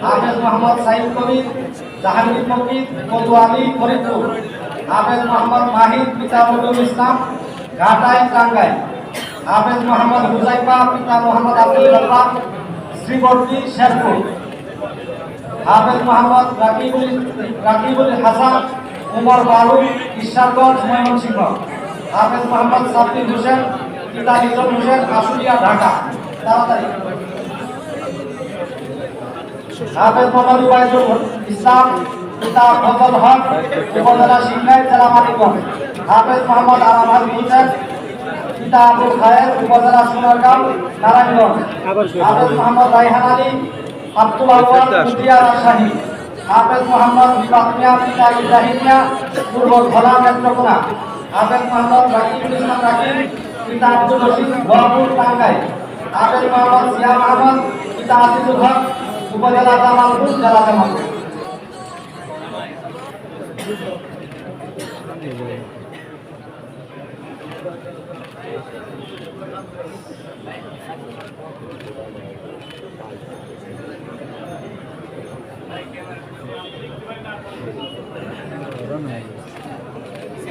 হাফেজ মোহাম্মদ সাইদ কবির জাহাঙ্গীর ফকির কোতোয়ালি ফরিদপুর। হাফেজ মোহাম্মদ মাহিদ পিতা নজরুল ইসলাম ঘাটাইল টাঙ্গাইল। হাফেজ মোহাম্মদ হুজাইফা পিতা মোহাম্মদ আব্দুল জব্বার শ্রীবর্তী শেরপুর। হাফেজ মোহাম্মদ রাকিবুল হাসান উমর বালু ঈশ্বরগঞ্জ ময়মনসিংহ। হাফেজ মোহাম্মদ সাব্বির হোসেন পিতা নিজাম হোসেন আশুলিয়া ঢাকা। তাড়াতাড়ি। হাফেজ মোহাম্মদ উবাইদুল ইসলাম পিতা ফজল হক উপজেলা শিক্ষায় জেলা মানিকগঞ্জ। হাফেজ মোহাম্মদ আরাফাত হোসেন পিতা আবুল খায়ের উপজেলা সোনারগাঁও নারায়ণগঞ্জ। হাফেজ মোহাম্মদ রাইহান আলী আব্দুল আওয়াল কুষ্টিয়া রাজশাহী। হাফেজ মোহাম্মদ রিফাত মিয়া পিতা ইব্রাহিম মিয়া পূর্ব ধলা নেত্রকোনা। হাফেজ মোহাম্মদ রাকিবুল ইসলাম রাকিব পিতা আব্দুল রশিদ ভরপুর টাঙ্গাইল। হাফেজ মোহাম্মদ সিয়াম আহমদ পিতা আসিফুল হক উপজেলা জামালপুর জেলা জামালপুর।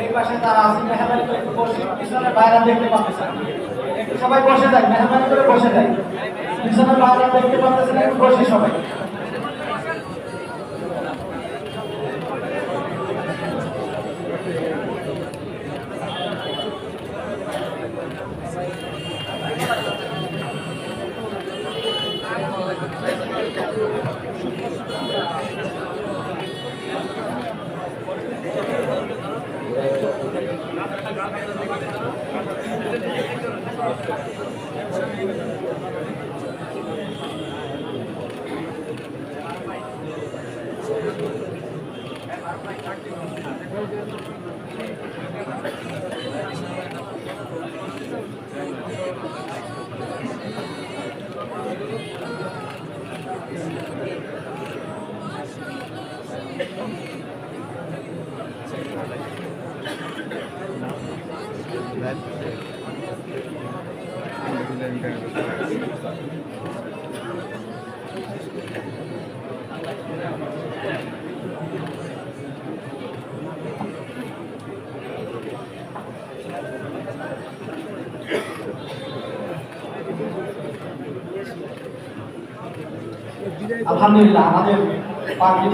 এই পাশে তারা আছে, মেহরবানি করে একটু বসে পিছনে বাইরে দেখতে পাচ্ছেন, একটু সবাই বসে যায়, মেহরবানি করে বসে যায়, পিছনে বাইরে দেখতে পাচ্ছেন, একটু বসে সবাই। আলহামদুলিল্লাহ আমাদের পার্টি